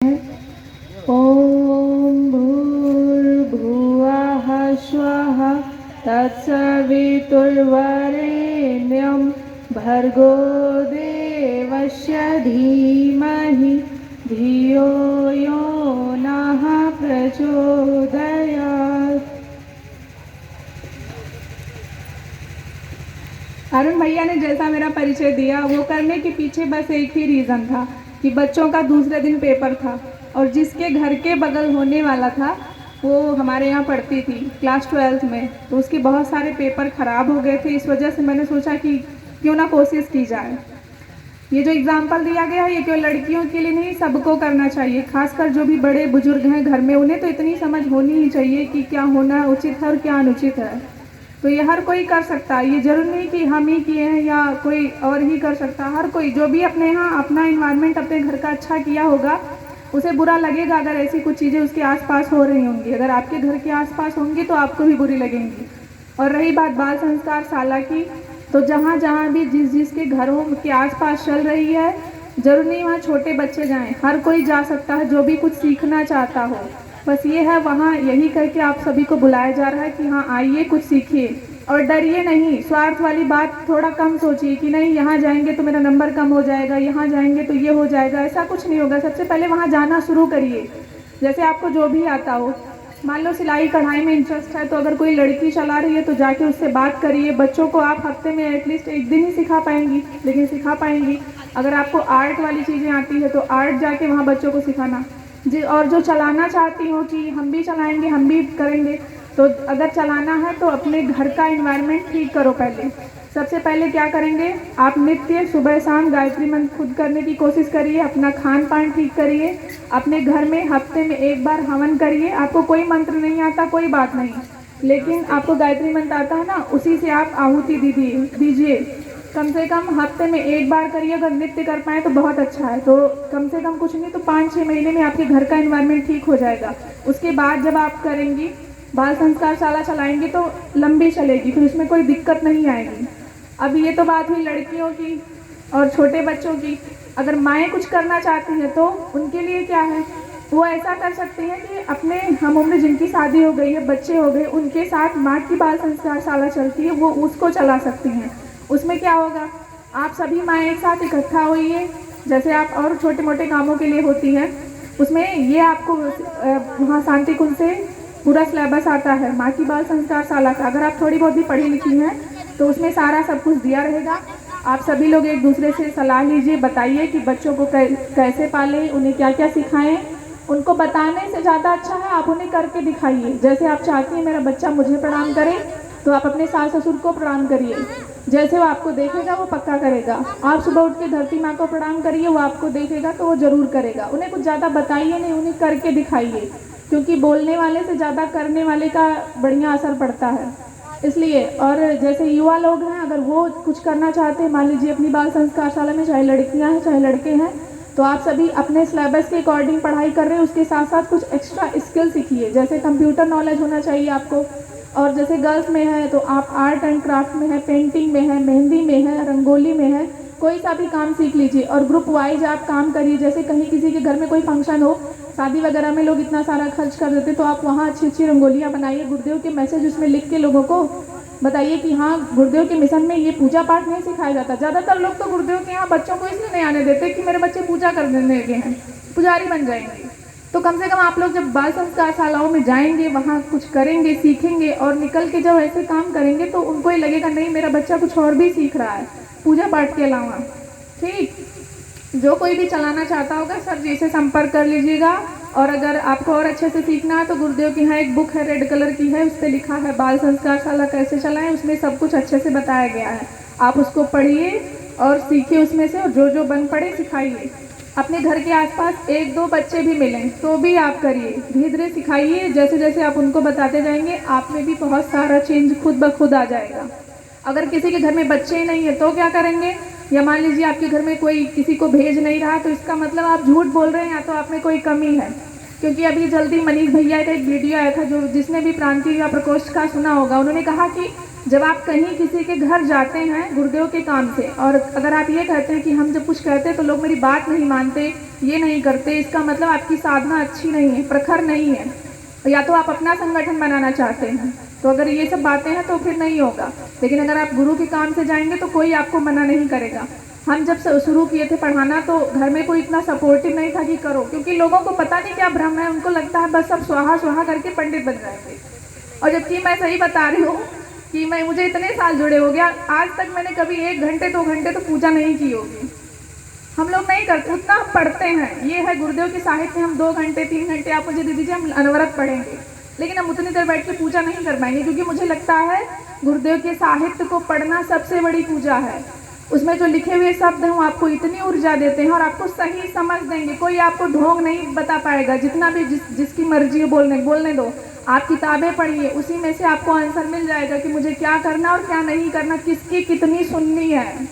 ॐ भूर्भुवः स्वः तत्सवितुर्वरेण्यं भर्गो देवस्य धीमहि धियो यो नः प्रचोदयात्। अरुण भैया ने जैसा मेरा परिचय दिया वो करने के पीछे बस एक ही रीज़न था कि बच्चों का दूसरे दिन पेपर था और जिसके घर के बगल होने वाला था वो हमारे यहाँ पढ़ती थी क्लास 12th में, तो उसके बहुत सारे पेपर ख़राब हो गए थे। इस वजह से मैंने सोचा कि क्यों ना कोशिश की जाए। ये जो एग्ज़ाम्पल दिया गया है ये केवल लड़कियों के लिए नहीं, सबको करना चाहिए। खासकर जो भी बड़े बुजुर्ग हैं घर में उन्हें तो इतनी समझ होनी ही चाहिए कि क्या होना उचित है और क्या अनुचित है। तो ये हर कोई कर सकता है, ये जरूर नहीं कि हम ही किए हैं या कोई और ही कर सकता है। हर कोई जो भी अपने यहाँ अपना इन्वायरमेंट अपने घर का अच्छा किया होगा उसे बुरा लगेगा अगर ऐसी कुछ चीज़ें उसके आसपास हो रही होंगी। अगर आपके घर के आसपास होंगी तो आपको भी बुरी लगेंगी। और रही बात बाल संस्कार शाला की, तो जहाँ जहाँ भी जिसके घरों के आसपास चल रही है, जरूर नहीं वहाँ छोटे बच्चे जाएं, हर कोई जा सकता है जो भी कुछ सीखना चाहता हो। बस ये है वहाँ यही करके आप सभी को बुलाया जा रहा है कि हाँ आइए कुछ सीखिए और डरिए नहीं। स्वार्थ वाली बात थोड़ा कम सोचिए कि नहीं यहाँ जाएंगे तो मेरा नंबर कम हो जाएगा, यहाँ जाएंगे तो ये हो जाएगा, ऐसा कुछ नहीं होगा। सबसे पहले वहाँ जाना शुरू करिए। जैसे आपको जो भी आता हो, मान लो सिलाई कढ़ाई में इंटरेस्ट है तो अगर कोई लड़की चला रही है तो जाके उससे बात करिए। बच्चों को आप हफ्ते में एटलीस्ट एक दिन ही सिखा पाएंगी, लेकिन सिखा पाएंगी। अगर आपको आर्ट वाली चीज़ें आती है तो आर्ट जाके वहाँ बच्चों को सिखाना जी। और जो चलाना चाहती हो कि हम भी चलाएंगे हम भी करेंगे, तो अगर चलाना है तो अपने घर का एनवायरनमेंट ठीक करो। पहले सबसे पहले क्या करेंगे, आप नित्य सुबह शाम गायत्री मंत्र खुद करने की कोशिश करिए। अपना खान पान ठीक करिए। अपने घर में हफ्ते में एक बार हवन करिए। आपको कोई मंत्र नहीं आता कोई बात नहीं, लेकिन आपको गायत्री मंत्र आता है ना, उसी से आप आहुति दीजिए। कम से कम हफ्ते में एक बार करिए। अगर नित्य कर पाए तो बहुत अच्छा है। तो कम से कम कुछ नहीं तो 5-6 महीने में आपके घर का एनवायरनमेंट ठीक हो जाएगा। उसके बाद जब आप करेंगी बाल संस्कार शाला चलाएंगी तो लंबी चलेगी, फिर उसमें कोई दिक्कत नहीं आएगी। अब ये तो बात हुई लड़कियों की और छोटे बच्चों की। अगर माएँ कुछ करना चाहती हैं तो उनके लिए क्या है, वो ऐसा कर सकती हैं कि अपने हम उम्र जिनकी शादी हो गई है, बच्चे हो गए, उनके साथ माँ की बाल संस्कार शाला चलती है वो उसको चला सकती हैं। उसमें क्या होगा, आप सभी माएँ एक साथ इकट्ठा होइए, जैसे आप और छोटे मोटे कामों के लिए होती हैं। उसमें ये आपको वहाँ शांति कुंज से पूरा सिलेबस आता है माँ की बाल संस्कार शाला का। अगर आप थोड़ी बहुत भी पढ़ी लिखी हैं तो उसमें सारा सब कुछ दिया रहेगा। आप सभी लोग एक दूसरे से सलाह लीजिए, बताइए कि बच्चों को कैसे पालें, उन्हें क्या क्या सिखाएं। उनको बताने से ज़्यादा अच्छा है आप उन्हें करके दिखाइए। जैसे आप चाहती हैं मेरा बच्चा मुझे प्रणाम करे तो आप अपने सास ससुर को प्रणाम करिए। जैसे वो आपको देखेगा वो पक्का करेगा। आप सुबह उठ के धरती माँ को प्रणाम करिए, वो आपको देखेगा तो वो ज़रूर करेगा। उन्हें कुछ ज़्यादा बताइए नहीं, उन्हें करके दिखाइए, क्योंकि बोलने वाले से ज़्यादा करने वाले का बढ़िया असर पड़ता है। इसलिए और जैसे युवा लोग हैं, अगर वो कुछ करना चाहते हैं, मान लीजिए अपनी बाल संस्कार शाला में चाहे लड़कियां हैं चाहे लड़के हैं, तो आप सभी अपने सिलेबस के अकॉर्डिंग पढ़ाई कर रहे हैं, उसके साथ साथ कुछ एक्स्ट्रा स्किल सीखिए। जैसे कंप्यूटर नॉलेज होना चाहिए आपको, और जैसे गर्ल्स में है तो आप आर्ट एंड क्राफ्ट में है, पेंटिंग में है, मेहंदी में है, रंगोली में है, कोई सा भी काम सीख लीजिए। और ग्रुप वाइज आप काम करिए। जैसे कहीं किसी के घर में कोई फंक्शन हो, शादी वगैरह में लोग इतना सारा खर्च कर देते, तो आप वहाँ अच्छी अच्छी रंगोलियाँ बनाइए, गुरुदेव के मैसेज उसमें लिख के लोगों को बताइए कि हाँ गुरुदेव के मिशन में ये पूजा पाठ नहीं सिखाया जाता। ज़्यादातर लोग तो गुरुदेव के यहाँ बच्चों को इसलिए नहीं आने देते कि मेरे बच्चे पूजा करने लगे हैं, पुजारी बन जाएंगे। तो कम से कम आप लोग जब बाल संस्कार शालाओं में जाएंगे, वहाँ कुछ करेंगे, सीखेंगे और निकल के जब ऐसे काम करेंगे तो उनको ही लगेगा नहीं मेरा बच्चा कुछ और भी सीख रहा है पूजा पाठ के अलावा। ठीक, जो कोई भी चलाना चाहता होगा सर जी से संपर्क कर लीजिएगा। और अगर आपको और अच्छे से सीखना है तो गुरुदेव की यहाँ एक बुक है रेड कलर की है, उस पर लिखा है बाल संस्कार शाला कैसे चलाएं, उसमें सब कुछ अच्छे से बताया गया है। आप उसको पढ़िए और सीखिए उसमें से, और जो जो बन पड़े सिखाइए। अपने घर के आसपास 1-2 बच्चे भी मिलें तो भी आप करिए, धीरे धीरे सिखाइए। जैसे जैसे आप उनको बताते जाएंगे आप में भी बहुत सारा चेंज खुद ब खुद आ जाएगा। अगर किसी के घर में बच्चे ही नहीं है तो क्या करेंगे, या मान लीजिए आपके घर में कोई किसी को भेज नहीं रहा, तो इसका मतलब आप झूठ बोल रहे हैं या तो आप में कोई कमी है। क्योंकि अभी जल्दी मनीष भैया का एक वीडियो आया था, जो जिसने भी प्रांतीय या प्रकोष्ठ का सुना होगा, उन्होंने कहा कि जब आप कहीं किसी के घर जाते हैं गुरुदेव के काम से, और अगर आप ये कहते हैं कि हम जब कुछ कहते हैं तो लोग मेरी बात नहीं मानते, ये नहीं करते, इसका मतलब आपकी साधना अच्छी नहीं है, प्रखर नहीं है, या तो आप अपना संगठन बनाना चाहते हैं। तो अगर ये सब बातें हैं तो फिर नहीं होगा। लेकिन अगर आप गुरु के काम से जाएंगे तो कोई आपको मना नहीं करेगा। हम जब शुरू किए थे पढ़ाना तो घर में कोई इतना सपोर्टिव नहीं था कि करो, क्योंकि लोगों को पता नहीं क्या भ्रम है, उनको लगता है बस सब स्वाहा स्वाहा करके पंडित बन जाएंगे। और जबकि मैं सही बता रही हूँ कि मुझे इतने साल जुड़े हो गया, आज तक मैंने कभी 1 घंटे 2 घंटे तो पूजा नहीं की होगी। हम लोग नहीं करते, उतना हम पढ़ते हैं। ये है गुरुदेव के साहित्य, हम 2 घंटे 3 घंटे आप मुझे दे दीजिए, हम अनवरत पढ़ेंगे, लेकिन हम उतनी देर बैठ के पूजा नहीं कर पाएंगे, क्योंकि मुझे लगता है गुरुदेव के साहित्य को पढ़ना सबसे बड़ी पूजा है। उसमें जो लिखे हुए शब्द हैं वो आपको इतनी ऊर्जा देते हैं और आपको सही समझ देंगे। कोई आपको ढोंग नहीं बता पाएगा, जितना भी जिसकी मर्जी है बोलने दो। आप किताबें पढ़िए, उसी में से आपको आंसर मिल जाएगा कि मुझे क्या करना और क्या नहीं करना, किसकी कितनी सुननी है।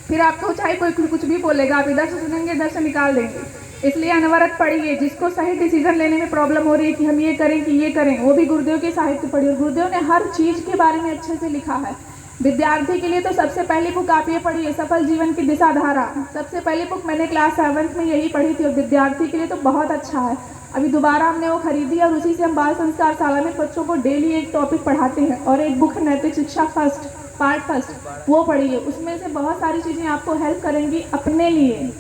फिर आपको चाहे कोई कुछ भी बोलेगा, आप इधर से सुनेंगे इधर से निकाल देंगे। इसलिए अनवरत पढ़िए। जिसको सही डिसीजन लेने में प्रॉब्लम हो रही है कि हम ये करें कि ये करें, वो भी गुरुदेव के साहित्य पढ़िए। गुरुदेव ने हर चीज़ के बारे में अच्छे से लिखा है। विद्यार्थी के लिए तो सबसे पहली बुक आप ये पढ़िए, सफल जीवन की दिशाधारा। सबसे पहली बुक मैंने क्लास 7th में यही पढ़ी थी और विद्यार्थी के लिए तो बहुत अच्छा है। अभी दोबारा हमने वो खरीदी और उसी से हम बाल संस्कार शाला में बच्चों को डेली एक टॉपिक पढ़ाते हैं। और एक बुक है नैतिक शिक्षा फर्स्ट पार्ट फर्स्ट, वो पढ़िए। उसमें से बहुत सारी चीज़ें आपको हेल्प करेंगी अपने लिए।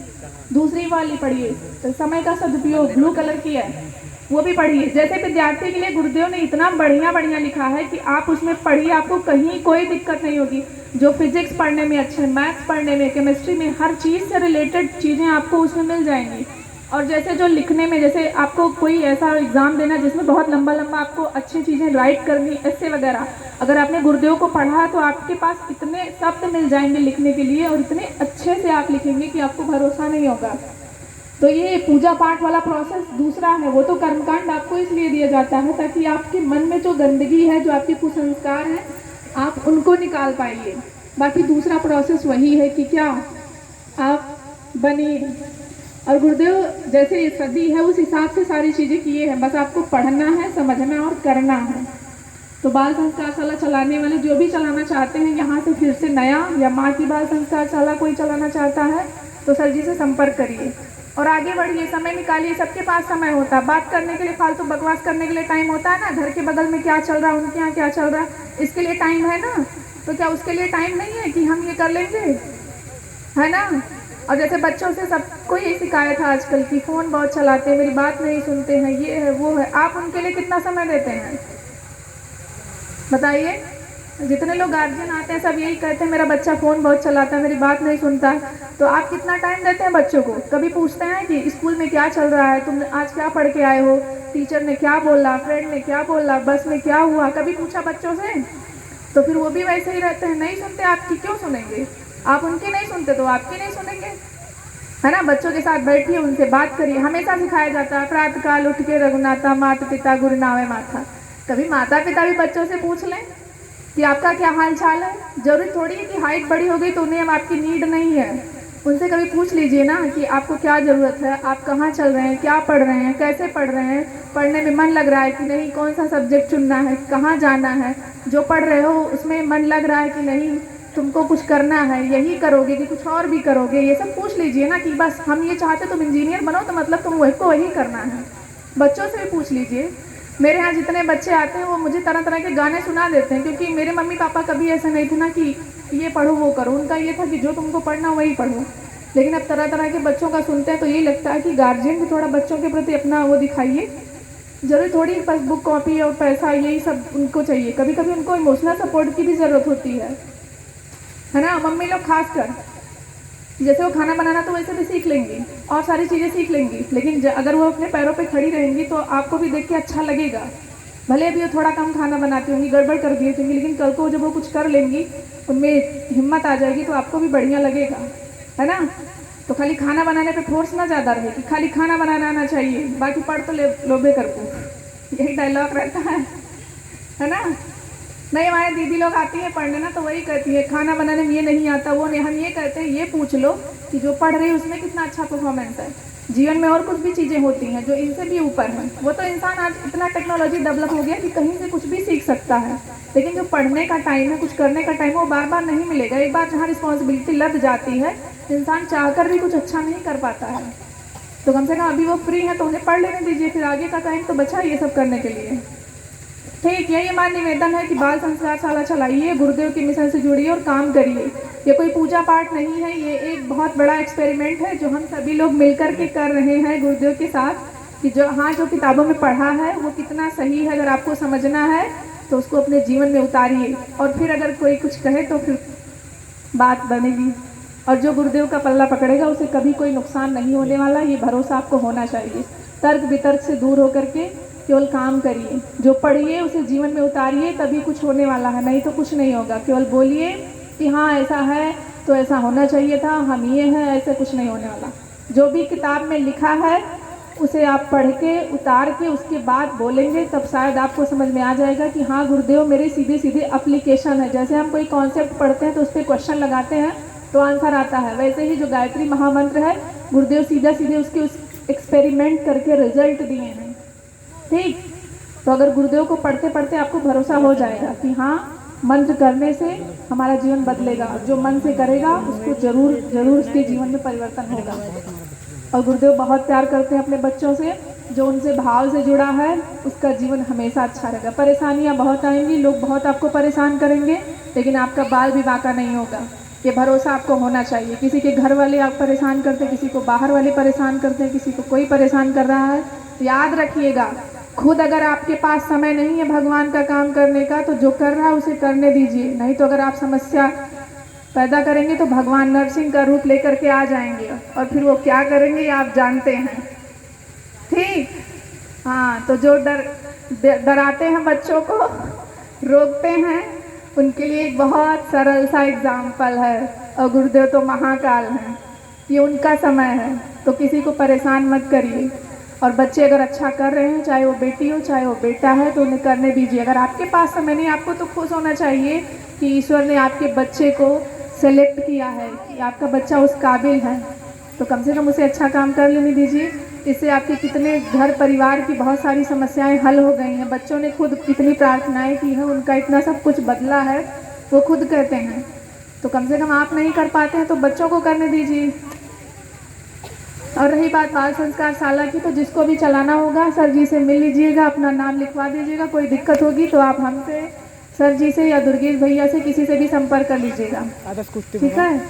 दूसरी वाली पढ़िए, तो समय का सदुपयोग, ब्लू कलर की है, वो भी पढ़िए। जैसे विद्यार्थी के लिए गुरुदेव ने इतना बढ़िया लिखा है कि आप उसमें पढ़िए, आपको कहीं कोई दिक्कत नहीं होगी। जो फिजिक्स पढ़ने में अच्छे, मैथ्स पढ़ने में, केमिस्ट्री में, हर चीज़ से रिलेटेड चीज़ें आपको उसमें मिल जाएंगी। और जैसे जो लिखने में, जैसे आपको कोई ऐसा एग्ज़ाम देना जिसमें बहुत लंबा आपको अच्छी चीज़ें राइट करनी, ऐसे वगैरह, अगर आपने गुरुदेव को पढ़ा तो आपके पास इतने शब्द मिल जाएंगे लिखने के लिए और इतने अच्छे से आप लिखेंगे कि आपको भरोसा नहीं होगा। तो ये पूजा पाठ वाला प्रोसेस दूसरा है, वो तो कर्मकांड आपको इसलिए दिया जाता है ताकि आपके मन में जो गंदगी है, जो आपके कुसंस्कार हैं, आप उनको निकाल पाइए। बाकी दूसरा प्रोसेस वही है कि क्या आप बनिए। और गुरुदेव जैसे ये सदी है उस हिसाब से सारी चीज़ें किए हैं, बस आपको पढ़ना है, समझना और करना है। तो बाल संस्कार शाला चलाने वाले जो भी चलाना चाहते हैं यहाँ से फिर से नया, या माँ की बाल संस्कार शाला कोई चलाना चाहता है तो सर जी से संपर्क करिए और आगे बढ़िए। समय निकालिए, सबके पास समय होता है। बात करने के लिए, फालतू बकवास करने के लिए टाइम होता है ना। घर के बगल में क्या चल रहा है, उनके यहाँ क्या चल रहा है, इसके लिए टाइम है ना। तो क्या उसके लिए टाइम नहीं है कि हम ये कर लेंगे, है ना। और जैसे बच्चों से सबको ये शिकायत है आजकल की फ़ोन बहुत चलाते हैं, मेरी बात नहीं सुनते हैं, ये है वो है। आप उनके लिए कितना समय देते हैं बताइए। जितने लोग गार्जियन आते हैं सब यही कहते हैं मेरा बच्चा फ़ोन बहुत चलाता है, मेरी बात नहीं सुनता है। तो आप कितना टाइम देते हैं बच्चों को? कभी पूछते हैं कि स्कूल में क्या चल रहा है, तुम आज क्या पढ़ के आए हो, टीचर ने क्या बोला, फ्रेंड ने क्या बोला, बस में क्या हुआ, कभी पूछा बच्चों से? तो फिर वो भी वैसे ही रहते हैं, नहीं सुनते। आपकी क्यों सुनेंगे? आप उनकी नहीं सुनते तो आपकी नहीं सुनेंगे, है ना। बच्चों के साथ बैठिए, उनसे बात करिए। हमेशा सिखाया जाता है प्रातःकाल उठ के रघुनाथा माता पिता गुरु नावे माथा। कभी माता पिता भी बच्चों से पूछ लें कि आपका क्या हाल चाल है। जरूरी थोड़ी है कि हाइट बड़ी हो गई तो उन्हें आपकी नीड नहीं है। उनसे कभी पूछ लीजिए ना कि आपको क्या ज़रूरत है, आप कहाँ चल रहे हैं, क्या पढ़ रहे हैं, कैसे पढ़ रहे हैं, पढ़ने में मन लग रहा है कि नहीं, कौन सा सब्जेक्ट चुनना है, कहाँ जाना है, जो पढ़ रहे हो उसमें मन लग रहा है कि नहीं, तुमको कुछ करना है, यही करोगे कि कुछ और भी करोगे। ये सब पूछ लीजिए ना कि बस हम ये चाहते तुम इंजीनियर बनो तो मतलब तुम वही करना है। बच्चों से भी पूछ लीजिए। मेरे यहाँ जितने बच्चे आते हैं वो मुझे तरह तरह के गाने सुना देते हैं, क्योंकि मेरे मम्मी पापा कभी ऐसा नहीं थे ना कि ये पढ़ो वो करो। उनका ये था कि जो तुमको पढ़ना वही पढ़ो। लेकिन अब तरह तरह के बच्चों का सुनते हैं तो यही लगता है कि गार्जियन भी थोड़ा बच्चों के प्रति अपना वो दिखाइए। जरूरी थोड़ी बस बुक कॉपी और पैसा यही सब उनको चाहिए। कभी कभी उनको इमोशनल सपोर्ट की भी ज़रूरत होती है ना। मम्मी लोग खास कर, जैसे वो खाना बनाना तो वैसे भी सीख लेंगी और सारी चीज़ें सीख लेंगी, लेकिन अगर वो अपने पैरों पे खड़ी रहेंगी तो आपको भी देख के अच्छा लगेगा। भले भी वो थोड़ा कम खाना बनाती होंगी, गड़बड़ कर दी होंगी, लेकिन कल को जब वो कुछ कर लेंगी, उनमें हिम्मत आ जाएगी तो आपको भी बढ़िया लगेगा, है ना। तो खाली खाना बनाने पे फोर्स ना ज़्यादा रहे कि खाली खाना बनाना आना चाहिए, बाकी पढ़ तो लोभे कर दो, यही डायलॉग रहता है ना। नहीं, हमारे दीदी लोग आती हैं पढ़ने ना तो वही कहती है खाना बनाने में ये नहीं आता, वो नहीं। हम ये कहते हैं ये पूछ लो कि जो पढ़ रही है उसमें कितना अच्छा परफॉर्मेंस है। जीवन में और कुछ भी चीज़ें होती हैं जो इनसे भी ऊपर हैं। वो तो इंसान आज इतना टेक्नोलॉजी डेवलप हो गया कि कहीं से कुछ भी सीख सकता है, लेकिन जो पढ़ने का टाइम है, कुछ करने का टाइम है, वो बार बार नहीं मिलेगा। एक बार जहाँ रिस्पॉन्सिबिलिटी लग जाती है, इंसान चाहकर भी कुछ अच्छा नहीं कर पाता है। तो कम से कम अभी वो फ्री है तो उन्हें पढ़ लेने दीजिए, फिर आगे का टाइम तो बचा ये सब करने के लिए। ठीक, यही हमारा निवेदन है कि बाल संस्कार शाला चलाइए, गुरुदेव के मिशन से जुड़िए और काम करिए। ये कोई पूजा पाठ नहीं है, ये एक बहुत बड़ा एक्सपेरिमेंट है जो हम सभी लोग मिलकर के कर रहे हैं गुरुदेव के साथ, कि जो किताबों में पढ़ा है वो कितना सही है। अगर आपको समझना है तो उसको अपने जीवन में उतारिए, और फिर अगर कोई कुछ कहे तो फिर बात बनेगी। और जो गुरुदेव का पल्ला पकड़ेगा उसे कभी कोई नुकसान नहीं होने वाला, ये भरोसा आपको होना चाहिए। तर्क वितर्क से दूर होकर के केवल काम करिए, जो पढ़िए उसे जीवन में उतारिए, तभी कुछ होने वाला है, नहीं तो कुछ नहीं होगा। केवल बोलिए कि हाँ ऐसा है तो ऐसा होना चाहिए था, हम ये हैं, ऐसे कुछ नहीं होने वाला। जो भी किताब में लिखा है उसे आप पढ़ के उतार के उसके बाद बोलेंगे, तब शायद आपको समझ में आ जाएगा कि हाँ गुरुदेव मेरे सीधे सीधे अप्लीकेशन है। जैसे हम कोई कॉन्सेप्ट पढ़ते हैं तो उस पर क्वेश्चन लगाते हैं तो आंसर आता है, वैसे ही जो गायत्री महामंत्र है गुरुदेव सीधा सीधे उसके उस एक्सपेरिमेंट करके रिजल्ट दिए हैं। ठीक, तो अगर गुरुदेव को पढ़ते पढ़ते आपको भरोसा हो जाएगा कि हाँ मंत्र करने से हमारा जीवन बदलेगा, जो मन से करेगा उसको जरूर जरूर उसके जीवन में परिवर्तन होगा। और गुरुदेव बहुत प्यार करते हैं अपने बच्चों से, जो उनसे भाव से जुड़ा है उसका जीवन हमेशा अच्छा रहेगा। परेशानियां बहुत आएंगी, लोग बहुत आपको परेशान करेंगे, लेकिन आपका बाल भी बांका नहीं होगा, ये भरोसा आपको होना चाहिए। किसी के घर वाले आप परेशान करते हैं, किसी को बाहर वाले परेशान करते हैं, किसी को कोई परेशान कर रहा है, याद रखिएगा खुद अगर आपके पास समय नहीं है भगवान का काम करने का तो जो कर रहा है उसे करने दीजिए। नहीं तो अगर आप समस्या पैदा करेंगे तो भगवान नरसिंह का रूप लेकर के आ जाएंगे, और फिर वो क्या करेंगे आप जानते हैं। ठीक, हाँ, तो जो डराते हैं बच्चों को, रोकते हैं, उनके लिए एक बहुत सरल सा एग्जाम्पल है। और गुरुदेव तो महाकाल हैं, ये उनका समय है, तो किसी को परेशान मत करिए। और बच्चे अगर अच्छा कर रहे हैं, चाहे वो बेटी हो चाहे वो बेटा है, तो उन्हें करने दीजिए। अगर आपके पास समय नहीं, आपको तो खुश होना चाहिए कि ईश्वर ने आपके बच्चे को सेलेक्ट किया है, कि आपका बच्चा उस काबिल है, तो कम से कम उसे अच्छा काम कर लेने दीजिए। इससे आपके कितने घर परिवार की बहुत सारी समस्याएं हल हो गई हैं। बच्चों ने खुद कितनी प्रार्थनाएं की हैं, उनका इतना सब कुछ बदला है, वो खुद कहते हैं। तो कम से कम आप नहीं कर पाते हैं तो बच्चों को करने दीजिए। और रही बात बाल संस्कार शाला की, तो जिसको भी चलाना होगा सर जी से मिल लीजिएगा, अपना नाम लिखवा दीजिएगा। कोई दिक्कत होगी तो आप हमसे, सर जी से या दुर्गेश भैया से, किसी से भी संपर्क कर लीजिएगा। ठीक है,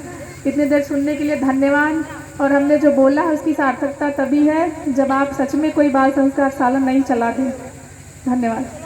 इतनी देर सुनने के लिए धन्यवाद। और हमने जो बोला है उसकी सार्थकता तभी है जब आप सच में कोई बाल संस्कार शाला नहीं चला दें। धन्यवाद।